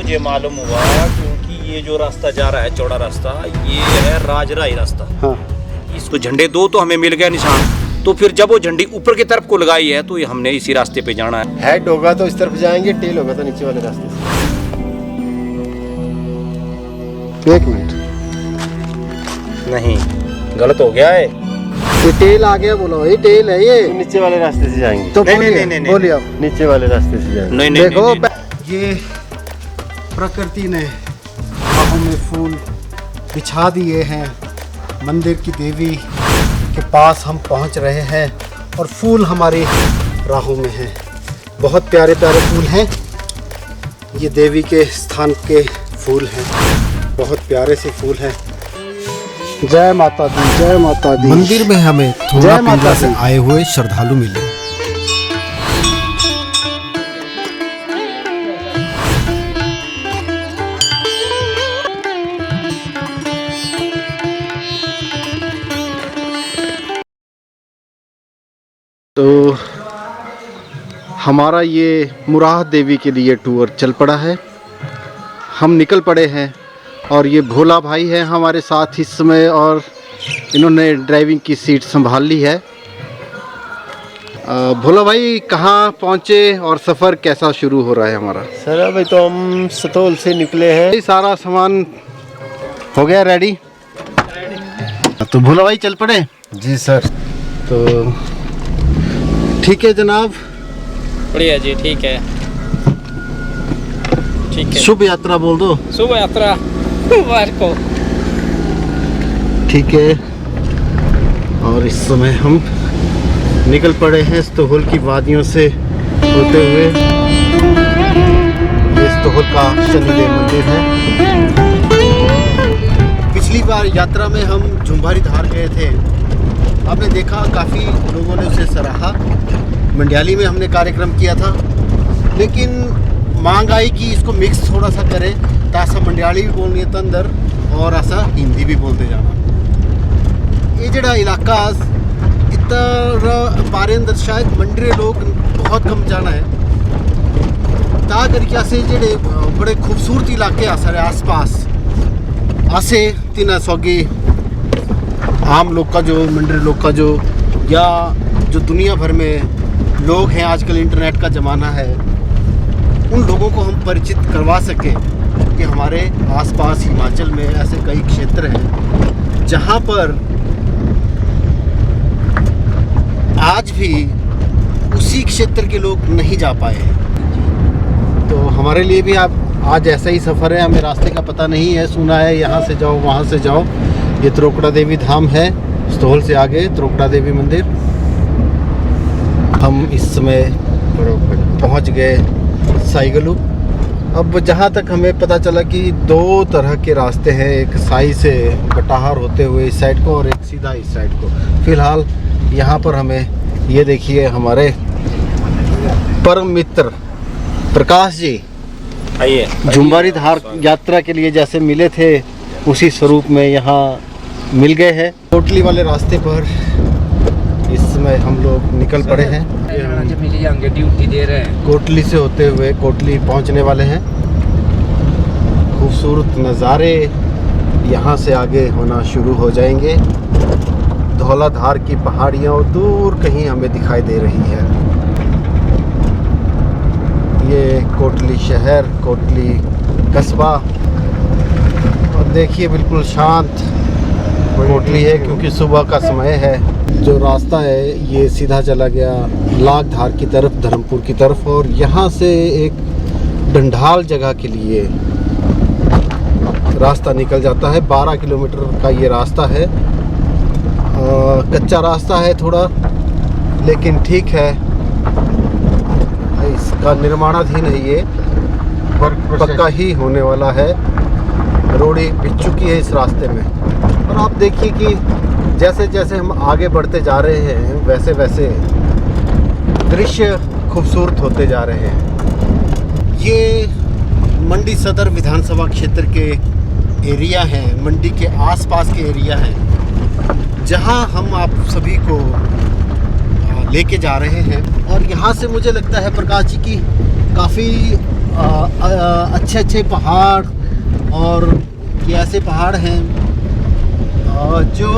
मुझे मालूम हुआ, क्योंकि ये जो रास्ता जा रहा है, चौड़ा रास्ता, ये है राजराई रास्ता। हाँ। इसको झंडे दो तो हमें मिल गया निशान, तो फिर जब वो झंडी ऊपर की तरफ को लगाई है तो ये हमने इसी रास्ते पे जाना है। हेड होगा तो इस तरफ जाएंगे, टेल होगा तो नीचे वाले रास्ते से। एक मिनट, नहीं गलत हो गया है, ये टेल आ गया, बोलो ये टेल है, ये नीचे वाले रास्ते से जाएंगे। तो बोलिए आप, नीचे वाले रास्ते से जाएंगे। नहीं नहीं, देखो नहीं। ये प्रकृति ने राहों में फूल बिछा दिए हैं। मंदिर की देवी के पास हम पहुंच रहे हैं और फूल हमारी राहों में हैं। बहुत प्यारे प्यारे फूल हैं, ये देवी के स्थान के फूल हैं, बहुत प्यारे से फूल हैं। जय माता दी, जय माता दी। मंदिर में हमें थोड़ा पिंडरा से आए हुए श्रद्धालु मिले। तो हमारा ये मुराह देवी के लिए टूर चल पड़ा है। हम निकल पड़े हैं और ये भोला भाई है हमारे साथ इस समय, और इन्होंने ड्राइविंग की सीट संभाल ली है। भोला भाई कहाँ पहुँचे और सफ़र कैसा शुरू हो रहा है हमारा? सर अभी तो हम सतोल से निकले हैं। सारा सामान हो गया रेडी, तो भोला भाई चल पड़े? जी सर। तो ठीक है जनाब, बढ़िया जी, ठीक है ठीक है। शुभ यात्रा बोल दो। शुभ यात्रा मुबारक हो। ठीक है, और इस समय हम निकल पड़े हैं स्तोहल की वादियों से होते हुए। ये स्तोहल का शनिदेव मंदिर है। पिछली बार यात्रा में हम झुंभारी धार गए थे, आपने देखा काफ़ी लोगों ने उसे सराहा। मंडियाली में हमने कार्यक्रम किया था, लेकिन मांग आई कि इसको मिक्स थोड़ा सा करें, तासा मंडियाली भी बोलनी है अंदर और ऐसा हिंदी भी बोलते जाना। ये जड़ा इलाका इतना बारे अंदर शायद मंडरे लोग बहुत कम जाना है, ता करके से जेडे बड़े खूबसूरत इलाके आ सारे आस पास आसे तीन सौगे आम लोग का जो मंडरे लोग का जो या जो दुनिया भर में लोग हैं, आजकल इंटरनेट का ज़माना है, उन लोगों को हम परिचित करवा सकें कि हमारे आसपास हिमाचल में ऐसे कई क्षेत्र हैं जहां पर आज भी उसी क्षेत्र के लोग नहीं जा पाए। तो हमारे लिए भी आप आज ऐसा ही सफ़र है, हमें रास्ते का पता नहीं है, सुना है यहाँ से जाओ वहाँ से जाओ। ये त्रोकड़ा देवी धाम है, स्तोहल से आगे त्रोकड़ा देवी मंदिर। हम इस समय पहुँच गए साईगलू। अब जहाँ तक हमें पता चला कि दो तरह के रास्ते हैं, एक साई से कटाहार होते हुए इस साइड को और एक सीधा इस साइड को। फ़िलहाल यहाँ पर हमें ये देखिए हमारे परम मित्र प्रकाश जी आइए, झुंभारी धार यात्रा के लिए जैसे मिले थे उसी स्वरूप में यहाँ मिल गए हैं। कोटली वाले रास्ते पर इस समय हम लोग निकल पड़े हैं। ड्यूटी दे रहे हैं। कोटली से होते हुए कोटली पहुंचने वाले हैं। खूबसूरत नज़ारे यहाँ से आगे होना शुरू हो जाएंगे। धौलाधार की पहाड़ियाँ और दूर कहीं हमें दिखाई दे रही है। ये कोटली शहर, कोटली कस्बा, और देखिए बिल्कुल शांत कोटली है क्योंकि सुबह का समय है। जो रास्ता है ये सीधा चला गया लागधार की तरफ, धर्मपुर की तरफ, और यहाँ से एक डंढाल जगह के लिए रास्ता निकल जाता है। 12 किलोमीटर का ये रास्ता है। कच्चा रास्ता है थोड़ा, लेकिन ठीक है, इसका निर्माणाधीन है, ये पक्का ही होने वाला है। रोड़ी बिछ चुकी है इस रास्ते में। और आप देखिए कि जैसे जैसे हम आगे बढ़ते जा रहे हैं वैसे वैसे दृश्य खूबसूरत होते जा रहे हैं। ये मंडी सदर विधानसभा क्षेत्र के एरिया हैं, मंडी के आसपास के एरिया हैं, जहां हम आप सभी को लेके जा रहे हैं। और यहाँ से मुझे लगता है प्रकाश जी की काफ़ी अच्छे अच्छे पहाड़, और ये ऐसे पहाड़ हैं जो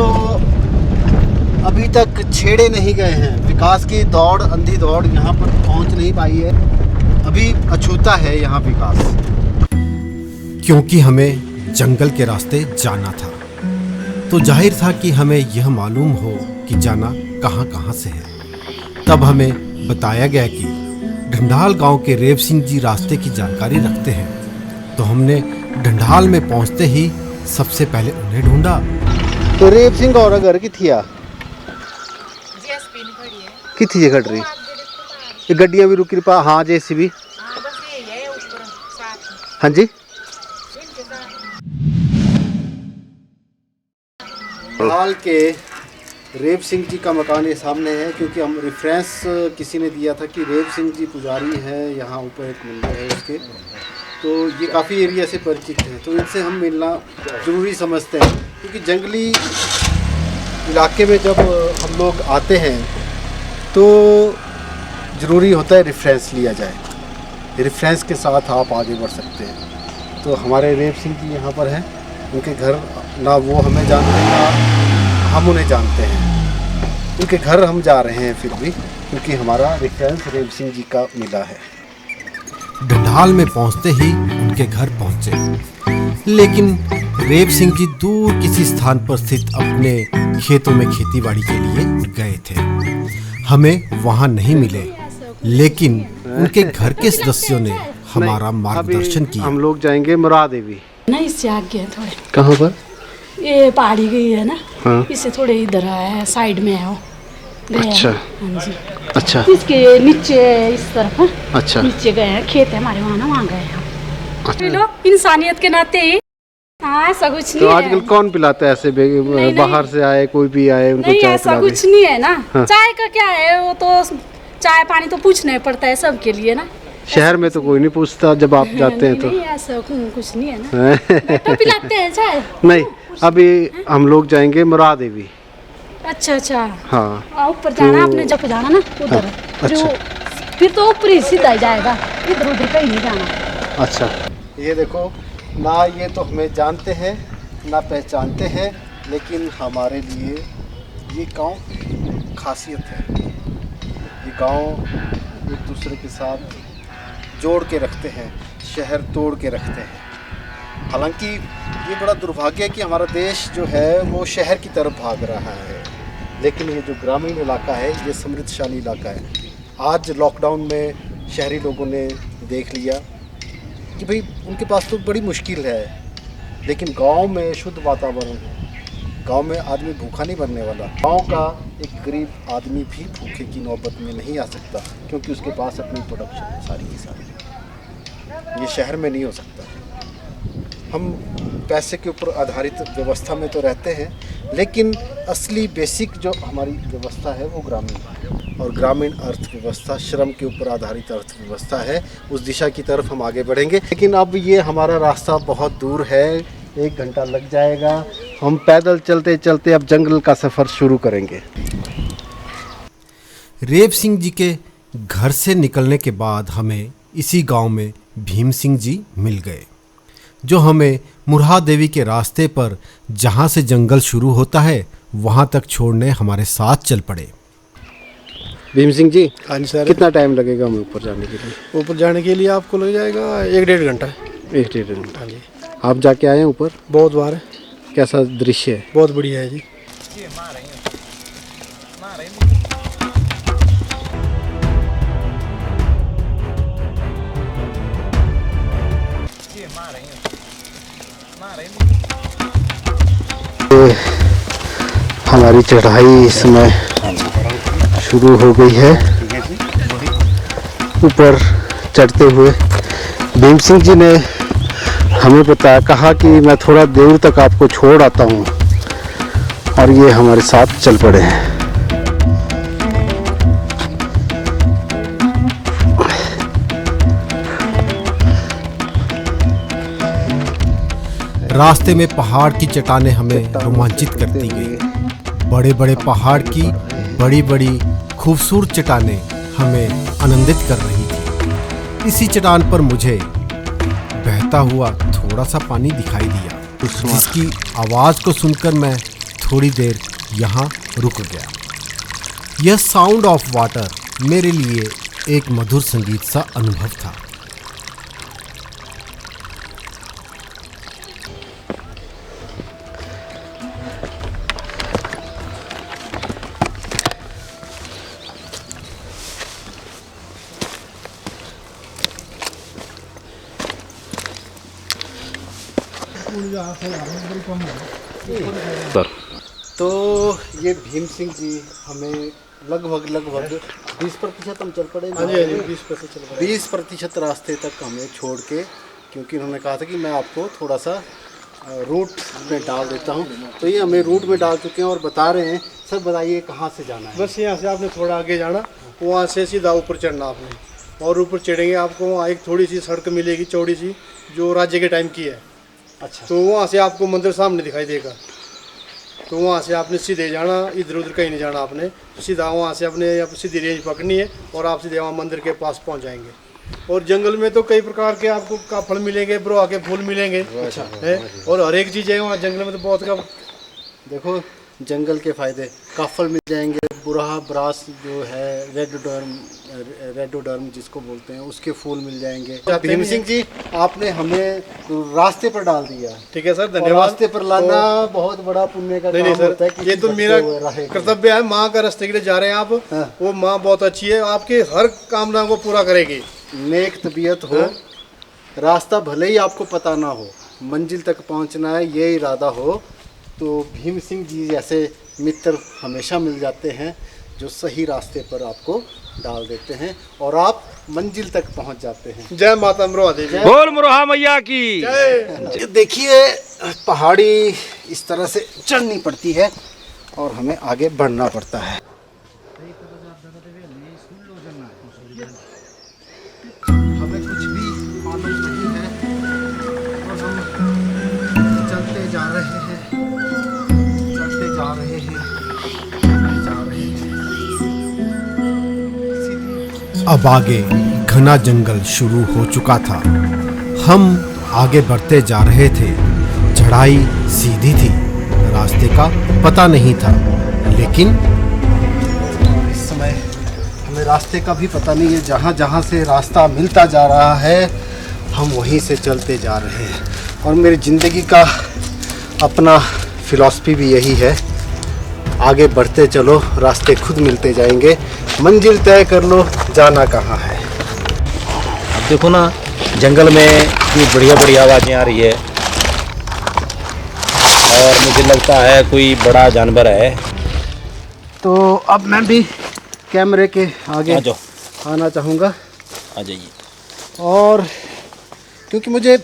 अभी तक छेड़े नहीं गए हैं। विकास की दौड़, अंधी दौड़ यहाँ पर पहुँच नहीं पाई है, अभी अछूता है यहाँ विकास। क्योंकि हमें जंगल के रास्ते जाना था, तो जाहिर था कि हमें यह मालूम हो कि जाना कहाँ कहाँ से है। तब हमें बताया गया कि ढंढाल गांव के रेव सिंह जी रास्ते की जानकारी रखते हैं, तो हमने ढंढाल में पहुंचते ही सबसे पहले उन्हें ढूंढा। तो रेव सिंह और घर की थिया कितनी जगह रही ये गड्डियां भी रुकी पा। हाँ जेसीबी, हाँ जी। हाल के रेव सिंह जी का मकान ये सामने है, क्योंकि हम रेफरेंस किसी ने दिया था कि रेव सिंह जी पुजारी है, यहाँ ऊपर एक मंदिर है उसके, तो ये काफ़ी एरिया से परिचित है, तो इनसे हम मिलना ज़रूरी समझते हैं। क्योंकि जंगली इलाके में जब हम लोग आते हैं तो ज़रूरी होता है रेफरेंस लिया जाए, रेफरेंस के साथ आप आगे बढ़ सकते हैं। तो हमारे रेव सिंह जी यहाँ पर हैं, उनके घर ना वो हमें जानते हैं ना हम उन्हें जानते हैं। उनके घर हम जा रहे हैं फिर भी, क्योंकि हमारा रेफरेंस रेव सिंह जी का मिला है। ढंढाल में पहुंचते ही उनके घर पहुंचे, लेकिन रेव सिंह जी दूर किसी स्थान पर स्थित अपने खेतों में खेतीबाड़ी के लिए गए थे। हमें वहां नहीं मिले, लेकिन उनके घर के सदस्यों ने हमारा मार्गदर्शन किया। हम लोग जाएंगे मुराद देवी। नहीं, इससे आगे है थोड़े। कहाँ पर? ये पहाड़ी गई है ना, हाँ। इससे थोड़े इधर है, साइड में है वो। अच्छा। हाँ जी। अच्छा। इसके नीचे इस तरफ। अच्छा। नीचे गए हैं, खेत है हमारे वहाँ ना, वहाँ गए हैं। अच्छा। लो इंसानियत के नाते ही। हाँ, ऐसा कुछ नहीं तो है। आजकल कौन पिलाता है ऐसे बाहर से आए कोई भी आए उनको नहीं, चाय ऐसा पिला कुछ दे? नहीं है ना। हाँ। चाय का क्या है, वो तो चाय पानी तो पूछना ही पड़ता है सबके लिए ना। शहर में तो कोई नहीं पूछता जब आप जाते हैं तो। नहीं, ऐसा कुछ नहीं है ना। तो पिलाते हैं चाय। नहीं, अभी हम लोग जाएंगे मुराद देवी। अच्छा अच्छा। हाँ। ऊपर जाना, आपने जब जाना ना उधर। अच्छा। फिर तो ऊपर ही सीधा ही जाएगा, इधर उधर कहीं नहीं जाना। अच्छा, ये देखो ना, ये तो हमें जानते हैं ना पहचानते हैं, लेकिन हमारे लिए ये गांव खासियत है। ये गांव एक दूसरे के साथ जोड़ के रखते हैं, शहर तोड़ के रखते हैं। हालांकि ये बड़ा दुर्भाग्य है कि हमारा देश जो है वो शहर की तरफ भाग रहा है, लेकिन ये जो ग्रामीण इलाका है ये समृद्धशाली इलाका है। आज लॉकडाउन में शहरी लोगों ने देख लिया कि भाई उनके पास तो बड़ी मुश्किल है, लेकिन गांव में शुद्ध वातावरण है, गांव में आदमी भूखा नहीं मरने वाला। गांव का एक गरीब आदमी भी भूखे की नौबत में नहीं आ सकता, क्योंकि उसके पास अपनी प्रोडक्शन है सारी की सारी। ये शहर में नहीं हो सकता। हम पैसे के ऊपर आधारित व्यवस्था में तो रहते हैं, लेकिन असली बेसिक जो हमारी व्यवस्था है वो ग्रामीण है, और ग्रामीण अर्थव्यवस्था श्रम के ऊपर आधारित अर्थव्यवस्था है। उस दिशा की तरफ हम आगे बढ़ेंगे, लेकिन अब ये हमारा रास्ता बहुत दूर है, 1 घंटा लग जाएगा। हम पैदल चलते चलते अब जंगल का सफ़र शुरू करेंगे। रेव सिंह जी के घर से निकलने के बाद हमें इसी गांव में भीम सिंह जी मिल गए, जो हमें मुराद देवी के रास्ते पर जहां से जंगल शुरू होता है वहां तक छोड़ने हमारे साथ चल पड़े। भीम सिंह जी, हाँ जी सर। कितना टाइम लगेगा हमें ऊपर जाने के लिए? ऊपर जाने के लिए आपको लग जाएगा 1-1.5 घंटा। 1-1.5 घंटा। हाँ जी। आप जाके आए हैं ऊपर? बहुत बार है। कैसा दृश्य है? बहुत बढ़िया है जी। हमारी चढ़ाई इस समय शुरू हो गई है। ऊपर चढ़ते हुए भीम सिंह जी ने हमें कहा कि मैं थोड़ा देर तक आपको छोड़ आता हूँ, और ये हमारे साथ चल पड़े हैं। रास्ते में पहाड़ की चट्टानें हमें रोमांचित करती गई। बड़े बड़े पहाड़ की बड़ी बड़ी खूबसूरत चट्टानें हमें आनंदित कर रही थी। इसी चट्टान पर मुझे बहता हुआ थोड़ा सा पानी दिखाई दिया, जिसकी आवाज़ को सुनकर मैं थोड़ी देर यहाँ रुक गया। यह साउंड ऑफ वाटर मेरे लिए एक मधुर संगीत सा अनुभव था। तो ये भीम सिंह जी हमें लगभग 20% हम चल पड़े। हाँ जी, 20% चल पड़े। 20% रास्ते तक हमें छोड़ के, क्योंकि उन्होंने कहा था कि मैं आपको थोड़ा सा रूट में डाल देता हूँ। तो ये हमें रूट में डाल चुके हैं और बता रहे हैं। सर बताइए कहाँ से जाना है? बस यहाँ से आपने थोड़ा आगे जाना, वहाँ से सीधा ऊपर चढ़ना आपने, और ऊपर चढ़ेंगे आपको वहाँ एक थोड़ी सी सड़क मिलेगी चौड़ी सी, जो राज्य के टाइम की है। अच्छा। तो वहाँ से आपको मंदिर सामने दिखाई देगा, तो वहाँ से आपने सीधे जाना, इधर उधर कहीं नहीं जाना आपने, सीधा वहाँ से अपने सीधी रेंज पकड़नी है और आप सीधे वहाँ मंदिर के पास पहुँच जाएंगे। और जंगल में तो कई प्रकार के आपको काफल मिलेंगे, ब्रोआ के फूल मिलेंगे। अच्छा है, और हर एक चीज़ है वहाँ जंगल में तो बहुत का। देखो जंगल के फायदे, काफल मिल जाएंगे, बुराहा ब्रास जो है, रेडोडर्म जिसको बोलते हैं, उसके फूल मिल जाएंगे। भीम सिंह जी आपने हमें रास्ते पर डाल दिया। ठीक है सर, और धन्यवाद। रास्ते पर लाना बहुत बड़ा पुण्य का नहीं काम नहीं होता है। सर, ये तो मेरा कर्तव्य है। माँ का रास्ते के लिए जा रहे हैं आप, वो माँ बहुत अच्छी है, आपके हर कामना को पूरा करेगी। नेक तबीयत हो, रास्ता भले ही आपको पता ना हो, मंजिल तक पहुंचना है ये इरादा हो, तो भीम सिंह जी जैसे मित्र हमेशा मिल जाते हैं जो सही रास्ते पर आपको डाल देते हैं और आप मंजिल तक पहुंच जाते हैं। जय माता अमरोहा देवी। बोल मुरोहा मैया की। ये देखिए पहाड़ी इस तरह से चढ़नी पड़ती है और हमें आगे बढ़ना पड़ता है। हमें कुछ भी मालूम नहीं है और हम चलते जा रहे हैं, चलते जा रहे हैं, जा रहे हैं। अब आगे घना जंगल शुरू हो चुका था। हम आगे बढ़ते जा रहे थे। चढ़ाई सीधी थी, रास्ते का पता नहीं था, लेकिन इस समय हमें रास्ते का भी पता नहीं है। जहाँ जहाँ से रास्ता मिलता जा रहा है हम वहीं से चलते जा रहे हैं। और मेरी ज़िंदगी का अपना फिलॉसफी भी यही है, आगे बढ़ते चलो, रास्ते खुद मिलते जाएंगे, मंजिल तय कर लो, जाना कहाँ है। अब देखो ना जंगल में इतनी बढ़िया बढ़िया आवाज़ें आ रही है और मुझे लगता है कोई बड़ा जानवर है। तो अब मैं भी कैमरे के आगे आ जाओ, आना चाहूँगा। आ जाइए। और क्योंकि मुझे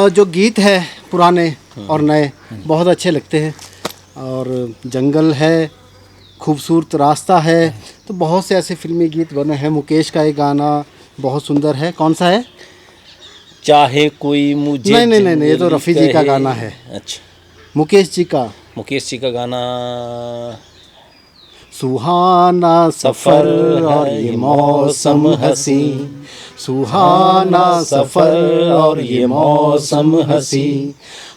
जो गीत है पुराने और नए बहुत अच्छे लगते हैं, और जंगल है, खूबसूरत रास्ता है, तो बहुत से ऐसे फिल्मी गीत बने हैं। मुकेश का एक गाना बहुत सुंदर है, कौन सा है? चाहे कोई मुझे नहीं नहीं नहीं, ये तो रफ़ी जी का गाना है। अच्छा, मुकेश जी का गाना। सुहाना सफ़र और ये मौसम हसी, सुहाना सफ़र और ये मौसम हसी,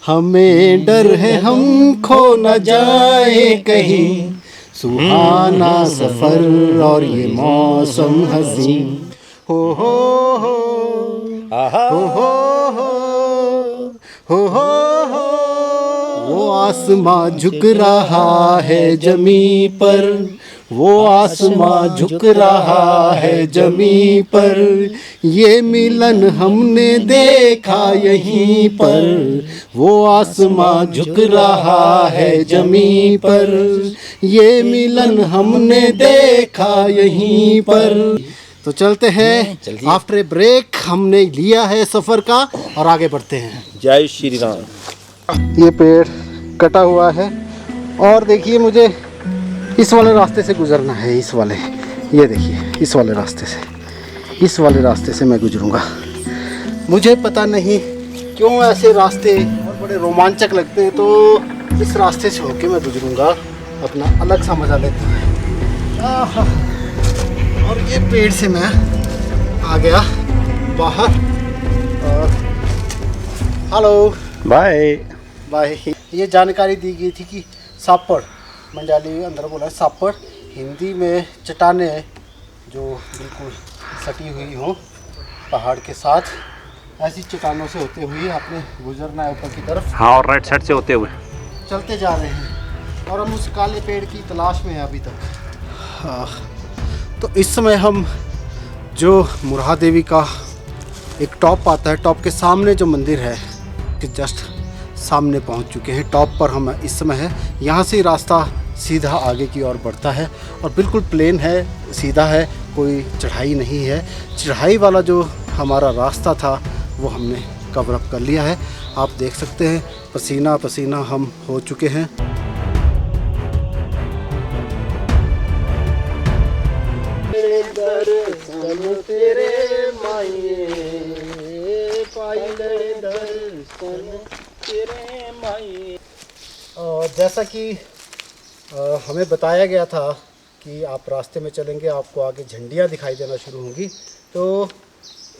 हमें डर है हम खो न जाए कहीं, सुहाना सफ़र और ये मौसम हसी। हो हो हो आहा। हो हो हो हो। वो आसमां झुक रहा है जमी पर, वो आसमां झुक रहा है जमी पर, ये मिलन हमने देखा यहीं पर, वो आसमां झुक रहा है जमी पर, ये मिलन हमने देखा यहीं पर। तो चलते हैं, आफ्टर ए ब्रेक हमने लिया है सफ़र का और आगे बढ़ते हैं। जय श्री राम। ये पेड़ कटा हुआ है और देखिए मुझे इस वाले रास्ते से गुजरना है, इस वाले, ये देखिए इस वाले रास्ते से, इस वाले रास्ते से मैं गुजरूंगा। मुझे पता नहीं क्यों ऐसे रास्ते और बड़े रोमांचक लगते हैं, तो इस रास्ते से होके मैं गुजरूंगा, अपना अलग सा मज़ा लेता है। और ये पेड़ से मैं आ गया बाहर। Hello bye. बाय। ये जानकारी दी गई थी कि सापड़, मंडाली अंदर बोला है सापड़, हिंदी में चट्टाने जो बिल्कुल सटी हुई हों पहाड़ के साथ, ऐसी चट्टानों से होते हुए आपने गुजरना है ऊपर की तरफ। हाँ, और राइट साइड से होते हुए चलते जा रहे हैं और हम उस काले पेड़ की तलाश में हैं अभी तक। हाँ, तो इस समय हम जो मुरहा देवी का एक टॉप आता है, टॉप के सामने जो मंदिर है कि जस्ट सामने पहुंच चुके हैं। टॉप पर हम इस समय है। यहाँ से रास्ता सीधा आगे की ओर बढ़ता है और बिल्कुल प्लेन है, सीधा है, कोई चढ़ाई नहीं है। चढ़ाई वाला जो हमारा रास्ता था वो हमने कवर अप कर लिया है। आप देख सकते हैं पसीना पसीना हम हो चुके हैं। जैसा कि हमें बताया गया था कि आप रास्ते में चलेंगे आपको आगे झंडियाँ दिखाई देना शुरू होंगी, तो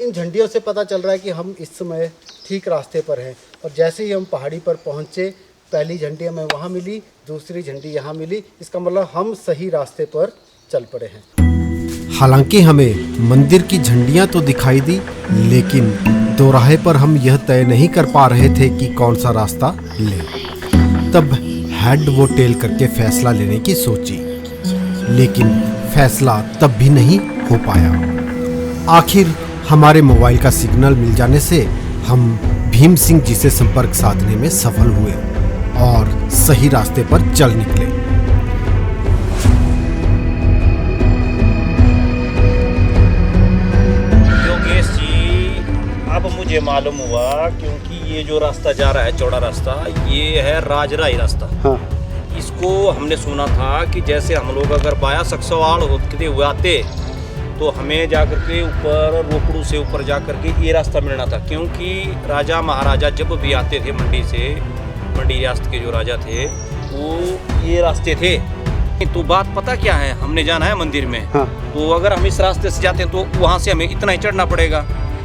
इन झंडियों से पता चल रहा है कि हम इस समय ठीक रास्ते पर हैं। और जैसे ही हम पहाड़ी पर पहुँचे, पहली झंडी हमें वहाँ मिली, दूसरी झंडी यहाँ मिली, इसका मतलब हम सही रास्ते पर चल पड़े हैं। हालांकि हमें मंदिर की झंडियां तो दिखाई दी, लेकिन दोराहे पर हम यह तय नहीं कर पा रहे थे कि कौन सा रास्ता लें। तब हेड वो टेल करके फैसला लेने की सोची, लेकिन फैसला तब भी नहीं हो पाया। आखिर हमारे मोबाइल का सिग्नल मिल जाने से हम भीम सिंह जी से संपर्क साधने में सफल हुए और सही रास्ते पर चल निकले। योगेश जी, अब मुझे मालूम हुआ, क्योंकि ये जो रास्ता जा रहा है, चौड़ा रास्ता, ये है राजराई रास्ता। हाँ। इसको हमने सुना था कि जैसे हम लोग अगर बाया सक्सवाल होते हुए आते तो हमें जाकर के ऊपर रोपड़ू से ऊपर जाकर के ये रास्ता मिलना था, क्योंकि राजा महाराजा जब भी आते थे मंडी से, मंडी रियासत के जो राजा थे वो ये रास्ते थे। तो बात पता क्या है, हमने जाना है मंदिर में। हाँ। तो अगर हम इस रास्ते से जाते हैं तो वहाँ से हमें इतना ही चढ़ना पड़ेगा।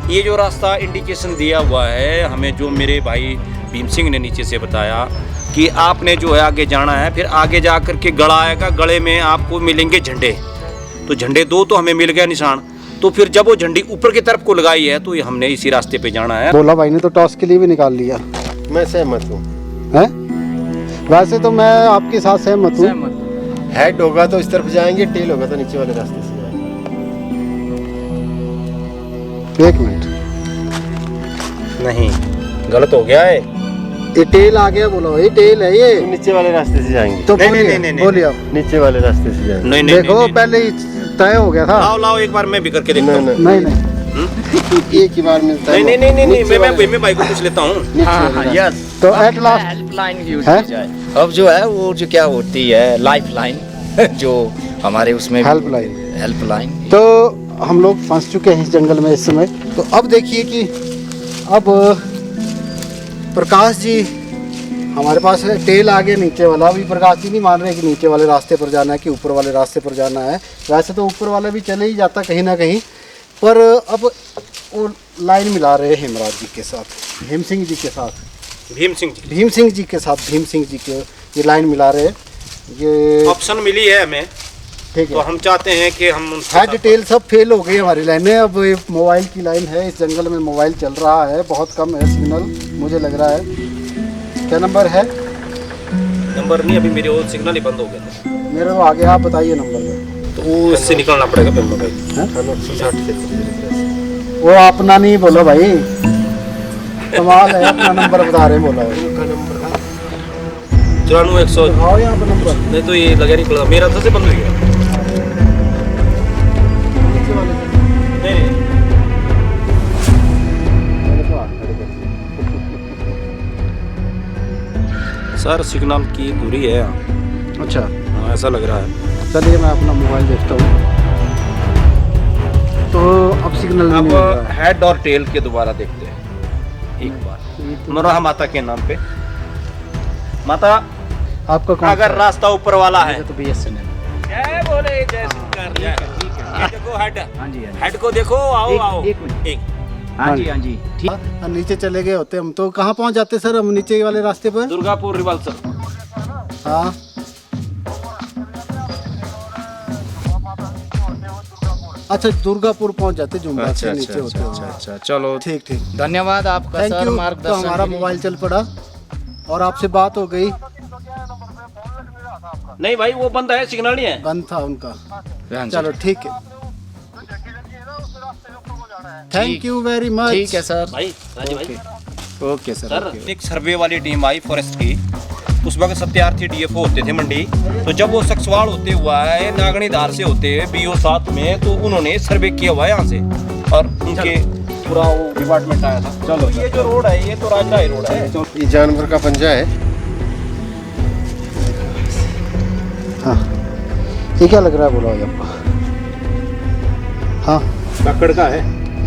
ये जो रास्ता इंडिकेशन दिया हुआ है हमें, जो मेरे भाई भीम सिंह ने नीचे से बताया कि आपने जो है आगे जाना है, फिर आगे जा कर के गड़ा आएगा, गड़े में आपको मिलेंगे झंडे। तो झंडे दो तो हमें मिल गया निशान। तो फिर जब वो झंडी ऊपर की तरफ को लगाई है तो हमने इसी रास्ते पे जाना है। भोला भाई ने तो टॉस के लिए भी निकाल लिया। मैं सहमत हूँ। है वैसे तो मैं आपके साथ सहमत हूँ। हेड होगा तो इस तरफ जाएंगे, टेल होगा तो नीचे वाले रास्ते से जाएंगे। एक मिनट, नहीं, गलत हो गया है। ये टेल आ गया, बोला ये टेल है ये। नीचे वाले रास्ते से जाएंगे। तो नहीं, बोलिए, नहीं, नहीं, बोलिए आप। नीचे वाले रास्ते से जाएंगे। नहीं नहीं देखो नहीं, पहले ही तय हो गया था। लाओ लाओ एक बार मैं भी करके देखता हूँ। नहीं नहीं, एक ही बार मिलता है। नहीं नहीं नहीं नहीं, मैं भाई को पूछ लेता हूँ। हाँ, यस। तो एट लास्ट हेल्पलाइन यूज है? की जाए। अब जो है वो जो क्या होती है, लाइफ लाइन जो हमारे उसमें हेल्पलाइन। तो हम लोग फंस चुके हैं इस जंगल में इस समय। तो अब देखिए कि अब प्रकाश जी हमारे पास है, टेल आ गया नीचे वाला। अभी प्रकाश जी नहीं मान रहे कि नीचे वाले रास्ते पर जाना है कि ऊपर वाले रास्ते पर जाना है। वैसे तो ऊपर वाला भी चले ही जाता कहीं ना कहीं, पर अब वो लाइन मिला रहे हैं हेमराज जी के साथ, भीम सिंह जी के साथ, भीम सिंह जी भीम सिंह जी के साथ, भीम सिंह जी के ये लाइन मिला रहे हैं। ये ऑप्शन मिली है हमें, ठीक तो है। हम चाहते हैं कि हम उनके है साथ- डिटेल सब फेल हो गई हमारी लाइनें। अब ये मोबाइल की लाइन है, इस जंगल में मोबाइल चल रहा है, बहुत कम है सिग्नल मुझे लग रहा है। क्या नंबर है? नंबर नहीं, अभी मेरे वो सिग्नल ही बंद हो गया था, मेरे को आगे आप बताइए नंबर में। तो वो इससे निकलना पड़ेगा फिर मोबाइल। वो अपना नहीं बोलो भाई, कमाल है, अपना नंबर बता रहे बोला भाई। 94 100। आओ यहाँ पर नंबर नहीं तो ये लगा नहीं पड़ा, मेरा था से बंद हो गया। नीचे वाले से। नहीं नहीं, मैंने तो हाथ खड़े कर सर सिग्नल की दूरी है। दिए। अच्छा हाँ, ऐसा लग रहा है। चलिए मैं अपना मोबाइल देखता हूँ। तो अब सिग्नल नहीं अब मिल रहा है। हेड और टेल के दोबारा देखते हैं एक बार। मुरहा माता के नाम पे। माता, आपका कौन अगर सा? रास्ता ऊपर वाला है, तो BSNL। जय बोले जय शंकर, जय। ये देखो हेड, हाँ जी, हाँ जी। हेड को देखो, आओ आओ। एक मिनट। एक हाँ जी हाँ जी ठीक। और नीचे चले गए होते हम तो कहाँ पहुँच जाते सर हम नीचे वाले रास्ते पर? दुर्गापुर रिवाल्सर। हाँ अच्छा दुर्गापुर पहुँच जाते जुम्मन अच्छा से अच्छा नीचे होते अच्छा हैं। अच्छा चलो ठीक ठीक धन्यवाद आपका थैंक सर यू। तो मार्गदर्शन हमारा के लिए। मोबाइल चल पड़ा और आपसे बात हो गई। नहीं भाई वो बंद है, सिग्नल नहीं है। बंद था उनका। हाँ जी। चलो ठीक है थैंक यू वेरी मच। ठीक है सर। भाई राजी भाई ओके सर सर ओके। एक सर्वे वाली टीम आई फॉरेस्ट की, उस वक्त सत्यार्थी डीएफओ होते थे मंडी, तो जब वो सक्सवाल होते हुआ है नागनी धार से होते हुए बीओ 7 में, तो उन्होंने सर्वे किया हुआ है यहाँ से और उनके पूरा वो डिपार्टमेंट आया था। चलो ये जो रोड है ये तो राजराय रोड है। ये जानवर का पंजा है। हाँ ये क्या लग रहा है बोला आपको? हाँ काकड़ का है।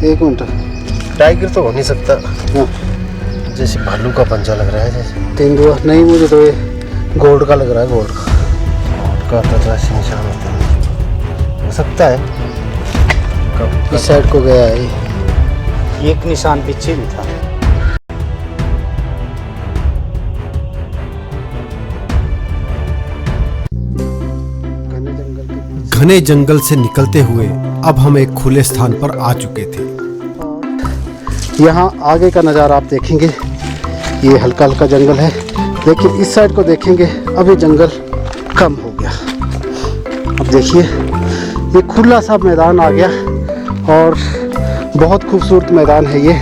एक मिनट। टाइगर तो हो नहीं सकता, हाँ जैसे भालू का पंजा लग रहा है। जैसे तेंदुआ नहीं, मुझे तो ये गोल्ड का लग रहा है। गोल्ड का तो ऐसे निशान होते हैं, हो सकता है। इस साइड को गया है। एक निशान पीछे भी था। घने जंगल से निकलते हुए अब हम एक खुले स्थान पर आ चुके थे। यहाँ आगे का नज़ारा आप देखेंगे, ये हल्का हल्का जंगल है, लेकिन इस साइड को देखेंगे अभी जंगल कम हो गया। अब देखिए ये खुला सा मैदान आ गया और बहुत खूबसूरत मैदान है ये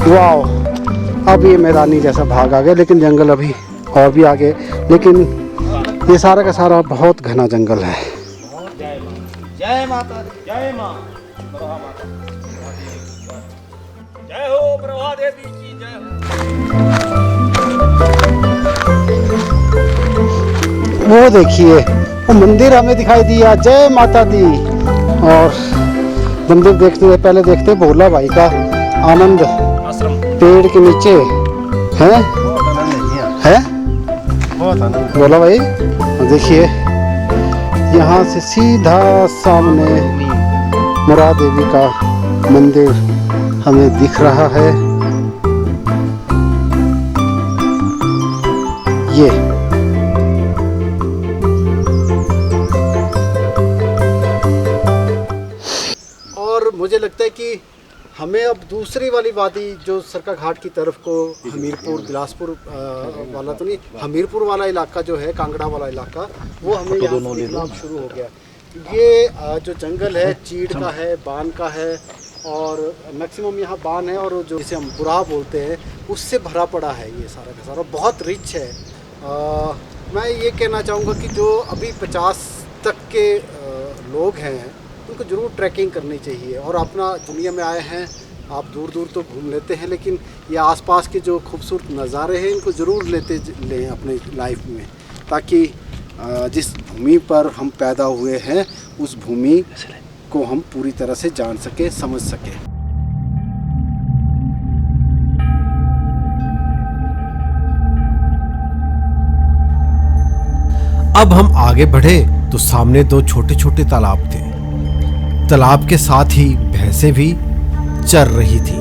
वाओ। अब ये मैदानी जैसा भाग आ गया, लेकिन जंगल अभी और भी आगे, लेकिन ये सारा का सारा बहुत घना जंगल है। जय माता दी, जय माँ प्रभा माता, जय हो प्रभा देवी की जय हो। वो देखिए वो मंदिर हमें दिखाई दिया, जय माता दी। और मंदिर देखते हुए पहले देखते भोला भाई का आनंद आश्रम पेड़ के नीचे है बहुत आनंद। भोला भाई। और देखिए यहाँ से सीधा सामने मुरा देवी का मंदिर हमें दिख रहा है। ये और मुझे लगता है कि हमें अब दूसरी वाली वादी जो सरका घाट की तरफ को हमीरपुर बिलासपुर वाला तो नहीं, हमीरपुर वाला इलाका जो है, कांगड़ा वाला इलाका, वो हमें यहाँ से दिखना शुरू हो गया। ये जो जंगल है चीड़ का है, बान का है, और मैक्सिमम यहाँ बान है, और जो जिसे हम बुराह बोलते हैं उससे भरा पड़ा है ये सारा का सारा, बहुत रिच है। मैं ये कहना चाहूँगा कि जो अभी 50 तक के लोग हैं उनको ज़रूर ट्रैकिंग करनी चाहिए। और अपना दुनिया में आए हैं, आप दूर दूर तो घूम लेते हैं, लेकिन ये आसपास के जो खूबसूरत नज़ारे हैं इनको ज़रूर लेते लें अपने लाइफ में, ताकि जिस भूमि पर हम पैदा हुए हैं उस भूमि को हम पूरी तरह से जान सके, समझ सके। अब हम आगे बढ़े तो सामने दो छोटे छोटे तालाब थे। तालाब के साथ ही भैंसें भी चर रही थी।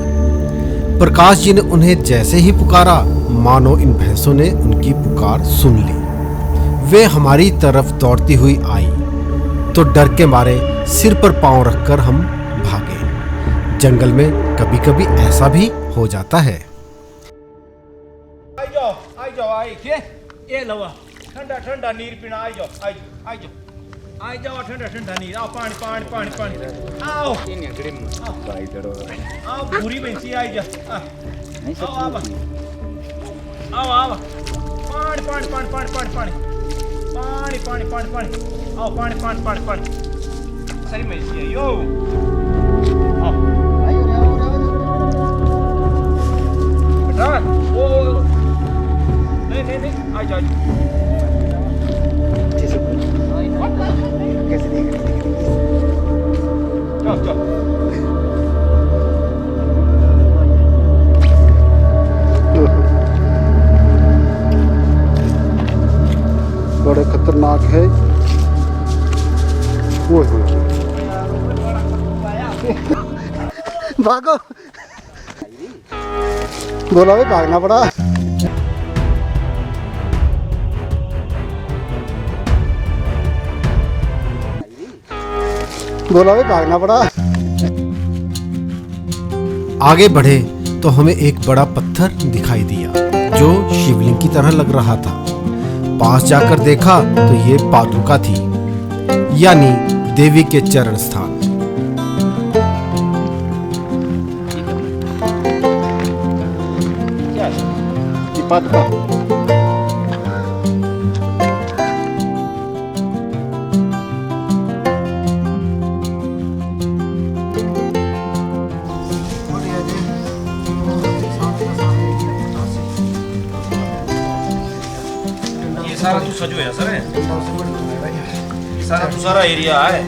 प्रकाश जी ने उन्हें जैसे ही पुकारा, मानो इन भैंसों ने उनकी पुकार सुन ली। वे हमारी तरफ दौड़ती हुई आई तो डर के मारे सिर पर पांव रखकर हम भागे। जंगल में कभी कभी ऐसा भी हो जाता है। आई जाओ आई के ये लवा ठंडा ठंडा नीर पीना। आई जाओ ठंडा ठंडा नीर। आओ पानी पानी पानी पानी आओ आओ पूरी भैंसी आई जा। आओ आओ आओ पानी पानी पानी पानी पानी पानी पानी पानी पानी पानी आओ पानी पानी पानी पानी सारी भैंसी है यो। आओ बेटा वो नहीं आ जाओ। कैसे देख रहे हैं? जाओ बड़े खतरनाक है वो भागो। बोला भाई भागना पड़ा। बोला भाई भागना पड़ा। आगे बढ़े तो हमें एक बड़ा पत्थर दिखाई दिया जो शिवलिंग की तरह लग रहा था। पास जाकर देखा तो ये पादुका थी, यानी देवी के चरण स्थान। ये सारा दूसरा जो है सर है, सारा दूसरा एरिया है।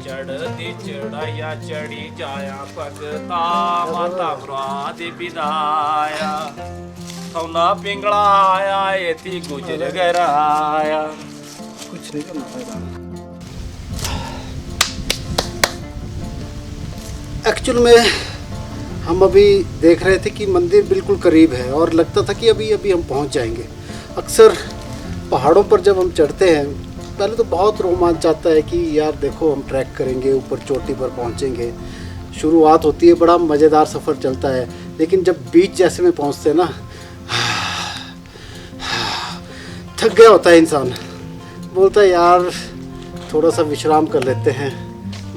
चढ़ती चढ़ाया चढ़ी जाया भगता माता मुराद विदाया सौना पिंगला आया ये थी गुजर गराया। कुछ नहीं करना। एक्चुअल में हम अभी देख रहे थे कि मंदिर बिल्कुल करीब है और लगता था कि अभी अभी हम पहुंच जाएंगे। अक्सर पहाड़ों पर जब हम चढ़ते हैं पहले तो बहुत रोमांच आता है कि यार देखो हम ट्रैक करेंगे, ऊपर चोटी पर पहुंचेंगे, शुरुआत होती है, बड़ा मज़ेदार सफ़र चलता है। लेकिन जब बीच जैसे में पहुंचते हैं ना, थक गया होता है इंसान, बोलता है यार थोड़ा सा विश्राम कर लेते हैं।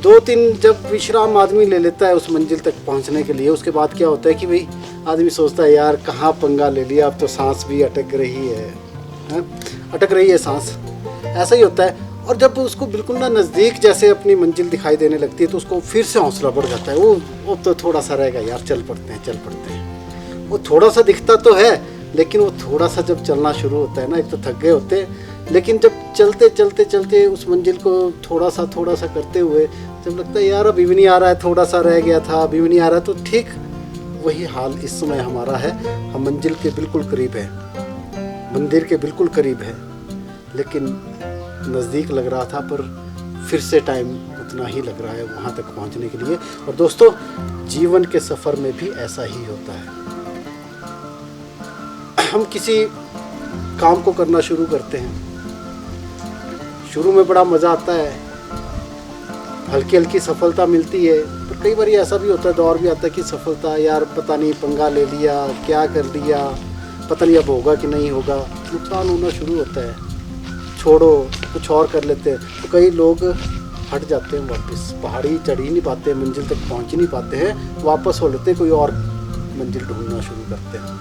2-3 जब विश्राम आदमी ले लेता है उस मंजिल तक पहुंचने के लिए, उसके बाद क्या होता है कि भाई आदमी सोचता है यार कहाँ पंगा ले लिया, अब तो सांस भी अटक रही है, अटक रही है सांस, ऐसा ही होता है। और जब उसको बिल्कुल ना नज़दीक जैसे अपनी मंजिल दिखाई देने लगती है तो उसको फिर से हौसला बढ़ जाता है। वो तो थोड़ा सा रहेगा यार, चल पड़ते हैं। वो थोड़ा सा दिखता तो है लेकिन वो थोड़ा सा जब चलना शुरू होता है ना, एक तो थक गए होते हैं, लेकिन जब चलते उस मंजिल को थोड़ा सा करते हुए जब लगता है यार अभी भी नहीं आ रहा है, थोड़ा सा रह गया था, अभी भी नहीं आ रहा है, तो ठीक वही हाल इस समय हमारा है। हम मंजिल के बिल्कुल करीब है, मंदिर के बिल्कुल करीब है, लेकिन नज़दीक लग रहा था पर फिर से टाइम उतना ही लग रहा है वहाँ तक पहुँचने के लिए। और दोस्तों जीवन के सफ़र में भी ऐसा ही होता है। हम किसी काम को करना शुरू करते हैं, शुरू में बड़ा मज़ा आता है, हल्की हल्की सफलता मिलती है, पर कई बार ऐसा भी होता है, दौर भी आता है कि सफलता यार पता नहीं पंगा ले लिया, क्या कर दिया, पता नहीं अब होगा कि नहीं होगा, नुकसान होना शुरू होता है, छोड़ो कुछ और कर लेते हैं। तो कई लोग हट जाते हैं, वापस पहाड़ी चढ़ ही नहीं पाते, मंजिल तक पहुंच ही नहीं पाते हैं, वापस हो लेते हैं, कोई और मंजिल ढूंढना शुरू करते हैं,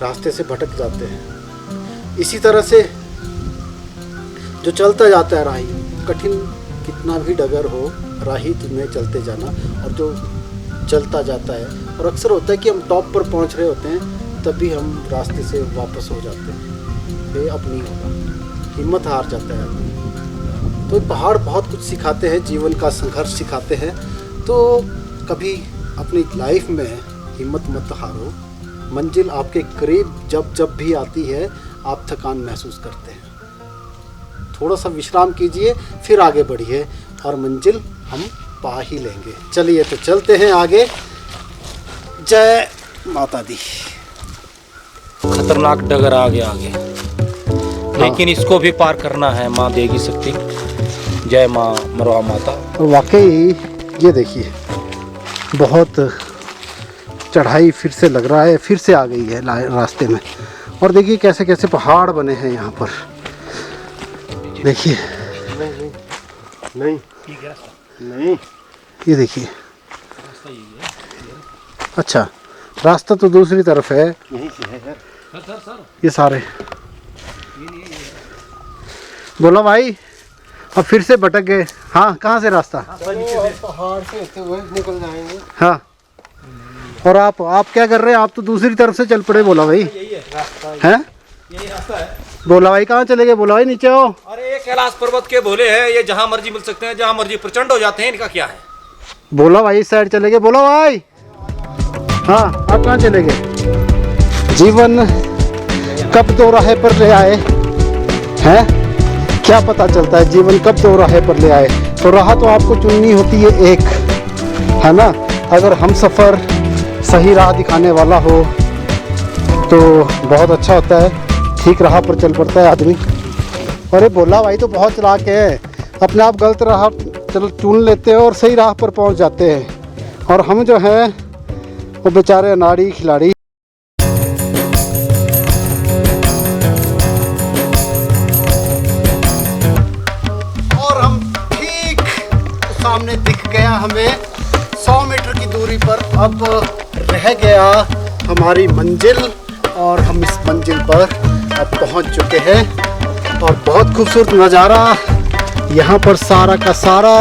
रास्ते से भटक जाते हैं। इसी तरह से जो चलता जाता है राही, कठिन कितना भी डगर हो, राही तुम्हें चलते जाना, और जो चलता जाता है, और अक्सर होता है कि हम टॉप पर पहुंच रहे होते हैं तभी हम रास्ते से वापस हो जाते हैं, ये अब नहीं होगा, हिम्मत हार जाता है आदमी। तो पहाड़ बहुत कुछ सिखाते हैं, जीवन का संघर्ष सिखाते हैं। तो कभी अपनी लाइफ में हिम्मत मत हारो, मंजिल आपके करीब जब भी आती है आप थकान महसूस करते हैं, थोड़ा सा विश्राम कीजिए, फिर आगे बढ़िए और मंजिल हम पा ही लेंगे। चलिए तो चलते हैं आगे। जय माता दी। खतरनाक डगर आ गया आगे, लेकिन इसको भी पार करना है, माँ देगी शक्ति। जय माँ मरवा माता। वाकई ये देखिए बहुत चढ़ाई फिर से लग रहा है, फिर से आ गई है रास्ते में। और देखिए कैसे कैसे पहाड़ बने हैं यहाँ पर, देखिए नहीं ये देखिए। अच्छा रास्ता तो दूसरी तरफ है, ये सारे बोला भाई अब फिर से भटक गए। हाँ कहाँ से रास्ता? पहाड़ से होते हुए निकल जाएंगे। हाँ और आप क्या कर रहे हैं? आप तो दूसरी तरफ से चल पड़े। बोला भाई हैं? यही रास्ता है। बोला भाई कहाँ चले गए? बोला भाई नीचे आओ। अरे ये कैलाश पर्वत के भोले हैं, ये जहाँ मर्जी मिल सकते हैं, जहाँ मर्जी प्रचंड हो जाते हैं, इनका क्या है? बोला भाई इस साइड चले गए। बोला भाई हाँ आप कहाँ चले गए? जीवन कब दो राहे पर ले आए हैं, क्या पता चलता है जीवन कब दो राहे पर ले आए। तो राह तो आपको चुननी होती है एक, है ना। अगर हम सफ़र सही राह दिखाने वाला हो तो बहुत अच्छा होता है, ठीक राह पर चल पड़ता है आदमी। अरे भोला भाई तो बहुत चालाक है, अपने आप गलत राह चुन लेते हैं और सही राह पर पहुंच जाते हैं, और हम जो हैं वो बेचारे अनाड़ी खिलाड़ी। और हम ठीक सामने दिख गया हमें 100 मीटर की दूरी पर अब रह गया हमारी मंजिल, और हम इस मंजिल पर अब पहुंच चुके हैं। और बहुत खूबसूरत नज़ारा यहाँ पर, सारा का सारा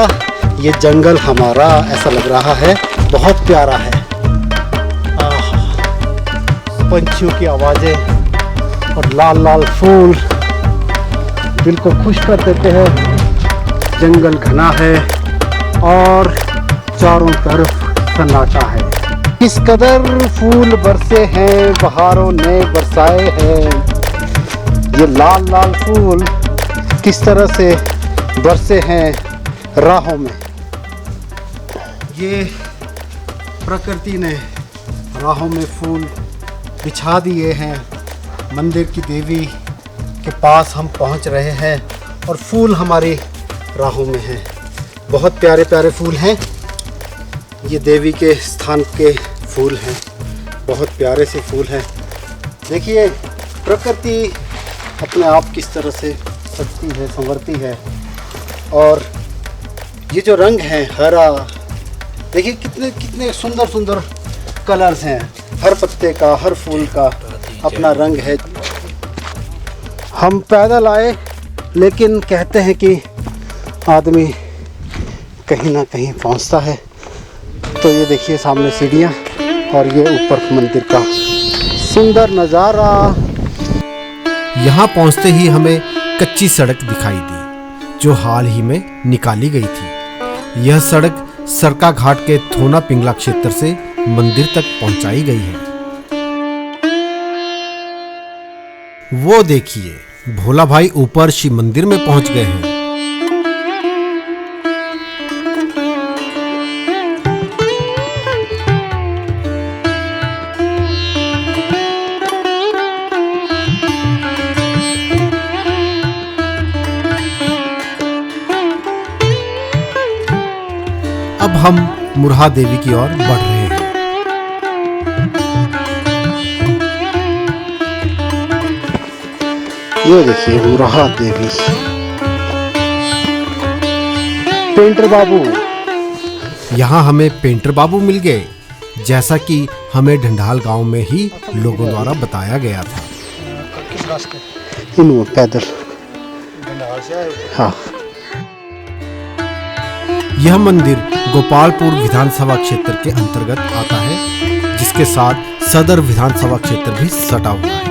ये जंगल हमारा ऐसा लग रहा है, बहुत प्यारा है। पंछियों की आवाज़ें और लाल लाल फूल दिल को खुश कर देते हैं। जंगल घना है और चारों तरफ सन्नाटा है। किस कदर फूल बरसे हैं, बहारों ने बरसाए हैं। ये लाल लाल फूल किस तरह से बरसे हैं राहों में। ये प्रकृति ने राहों में फूल बिछा दिए हैं। मंदिर की देवी के पास हम पहुंच रहे हैं और फूल हमारी राहों में हैं। बहुत प्यारे प्यारे फूल हैं, ये देवी के स्थान के फूल हैं, बहुत प्यारे से फूल हैं। देखिए प्रकृति अपने आप किस तरह से सजती है, संवरती है। और ये जो रंग है हरा, देखिए कितने कितने सुंदर सुंदर कलर्स हैं। हर पत्ते का, हर फूल का अपना रंग है। हम पैदल आए, लेकिन कहते हैं कि आदमी कहीं ना कहीं पहुंचता है। तो ये देखिए सामने सीढ़ियाँ और ये ऊपर मंदिर का सुंदर नज़ारा। यहाँ पहुँचते ही हमें कच्ची सड़क दिखाई दी, जो हाल ही में निकाली गई थी। यह सड़क सरका घाट के थोना पिंगला क्षेत्र से मंदिर तक पहुंचाई गई है। वो देखिए, भोला भाई ऊपर शिव मंदिर में पहुंच गए हैं। अब हम मुरहा देवी की ओर बढ़ रहे हैं। ये देखिए मुरहा देवी, पेंटर बाबू। यहाँ हमें पेंटर बाबू मिल गए, जैसा कि हमें ढंढाल गांव में ही लोगों द्वारा बताया गया था। किस रास्ते? इन पैदल। हाँ, यह मंदिर गोपालपुर विधानसभा क्षेत्र के अंतर्गत आता है, जिसके साथ सदर विधानसभा क्षेत्र भी सटा हुआ है।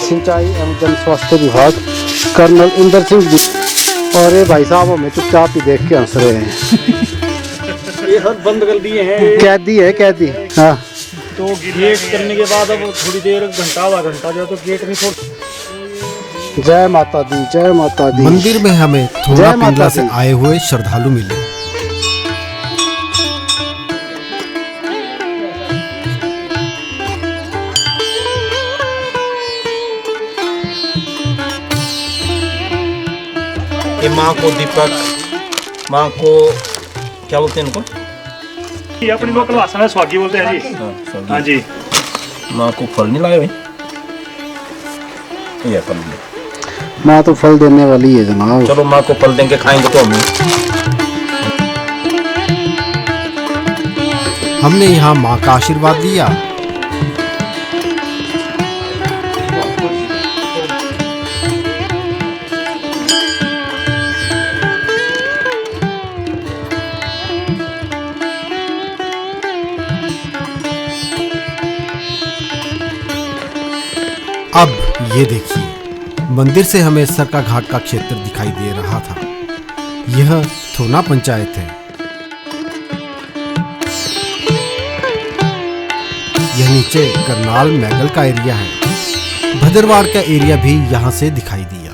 सिंचाई एवं जन स्वास्थ्य विभाग, कर्नल इंदर सिंह जी। और ये भाई साहब हमें चुपचाप ही देख के हंस रहे हैं। ये सब बंद कर दिए हैं। कैदी है, कैदी। हाँ, तो गेट करने के बाद अब थोड़ी देर, घंटा आधा घंटा जो तो गेट नहीं छोड़। जय माता दी, जय माता दी। मंदिर में हमें थोड़ा पिंगला से आए हुए श्रद्धालु मिले। ये माँ को दीपक, माँ को क्या बोलते हैं इनको? ये अपनी लोकल भाषा में स्वागी बोलते हैं जी। हाँ जी। माँ को फल नहीं लाए भाई? ये फल नहीं। माँ तो फल देने वाली है जनाब। चलो माँ को फल देंगे, खाएंगे तो हम। हमने यहाँ माँ का आशीर्वाद लिया। अब ये देखिए, मंदिर से हमें सरका घाट का क्षेत्र दिखाई दे रहा था। यह थोना पंचायत है। यह नीचे करनाल मैगल का एरिया है। भद्रवाड़ का एरिया भी यहाँ से दिखाई दिया।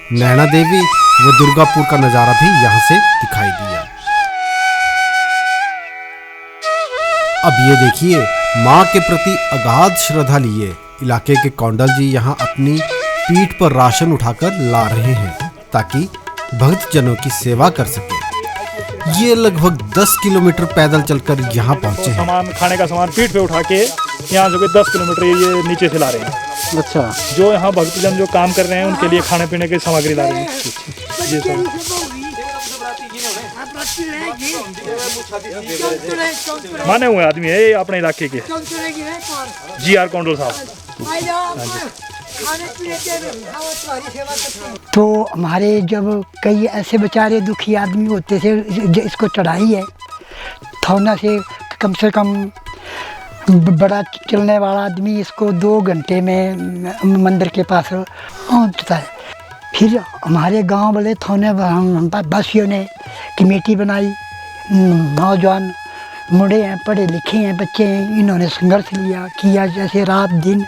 नैना देवी व दुर्गापुर का नज़ारा भी यहाँ से दिखाई दिया। अब ये देखिए, माँ के प्रति अगाध श्रद्धा लिए इलाके के कौंडल जी यहाँ अपनी पीठ पर राशन उठाकर ला रहे हैं ताकि भक्तजनों की सेवा कर सके। ये लगभग 10 किलोमीटर पैदल चलकर यहाँ पहुँचे हैं। सामान, खाने का सामान पीठ पे उठा के यहाँ जो कि 10 किलोमीटर ये नीचे से ला रहे हैं। अच्छा, जो यहाँ भक्तजन जो काम कर रहे हैं उनके लिए खाने पीने की सामग्री ला रहे हैं। जी सर। माने हुए आदमी है ये अपने इलाके के, GR कौंडल साहब। तो हमारे जब कई ऐसे बेचारे दुखी आदमी होते थे, इसको चढ़ाई है थौना से कम बड़ा चलने वाला आदमी इसको 2 घंटे में मंदिर के पास पहुँचता है। फिर हमारे गांव वाले थौने वासियों ने कमेटी बनाई, नौजवान मुंडे हैं, पढ़े लिखे हैं, बच्चे हैं, इन्होंने संघर्ष किया जैसे रात दिन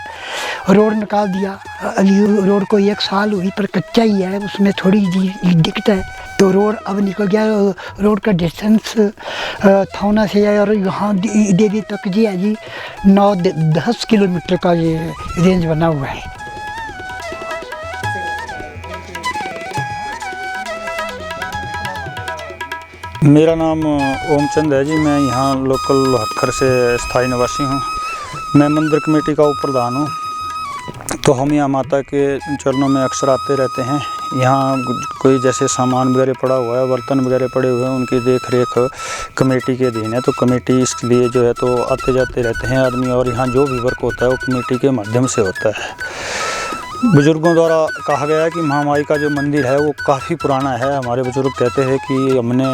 रोड निकाल दिया। अभी रोड को 1 साल हुई पर कच्चा ही है, उसमें थोड़ी दिक्कत है। तो रोड अब निकल गया। रोड का डिस्टेंस थौना से है और यहाँ देवी तक जी है जी 9-10 किलोमीटर का ये रेंज बना हुआ है। मेरा नाम ओमचंद है जी। मैं यहाँ लोकल हटखर से स्थायी निवासी हूँ। मैं मंदिर कमेटी का उप प्रधान हूँ। तो हम यहाँ माता के चरणों में अक्सर आते रहते हैं। यहाँ कोई जैसे सामान वगैरह पड़ा हुआ है, बर्तन वगैरह पड़े हुए हैं, उनकी देख रेख कमेटी के अधीन है। तो कमेटी इसलिए जो है तो आते जाते रहते हैं आदमी, और यहाँ जो भी वर्क होता है वो कमेटी के माध्यम से होता है। बुजुर्गों द्वारा कहा गया है कि महामाई का जो मंदिर है वो काफ़ी पुराना है। हमारे बुजुर्ग कहते हैं कि हमने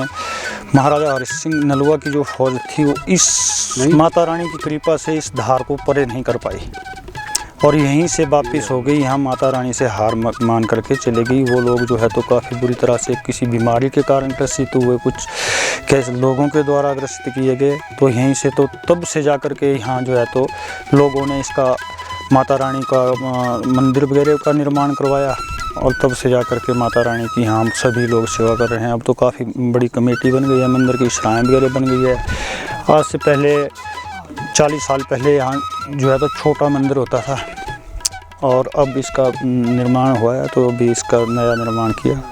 महाराजा हरि सिंह नलवा की जो फौज थी वो इस माता रानी की कृपा से इस धार को परे नहीं कर पाई और यहीं से वापस हो गई। यहाँ माता रानी से हार मान करके चले गई। वो लोग जो है तो काफ़ी बुरी तरह से किसी बीमारी के कारण ग्रसित हुए, कुछ कैसे लोगों के द्वारा ग्रसित किए गए। तो यहीं से तो तब से जा कर के यहाँ जो है तो लोगों ने इसका माता रानी का मंदिर वगैरह का निर्माण करवाया और तब से जा कर के माता रानी की यहाँ हम सभी लोग सेवा कर रहे हैं। अब तो काफ़ी बड़ी कमेटी बन गई है, मंदिर की श्राइन वगैरह बन गई है। आज से पहले 40 साल पहले यहाँ जो है तो छोटा मंदिर होता था और अब इसका निर्माण हुआ है, तो अभी इसका नया निर्माण किया।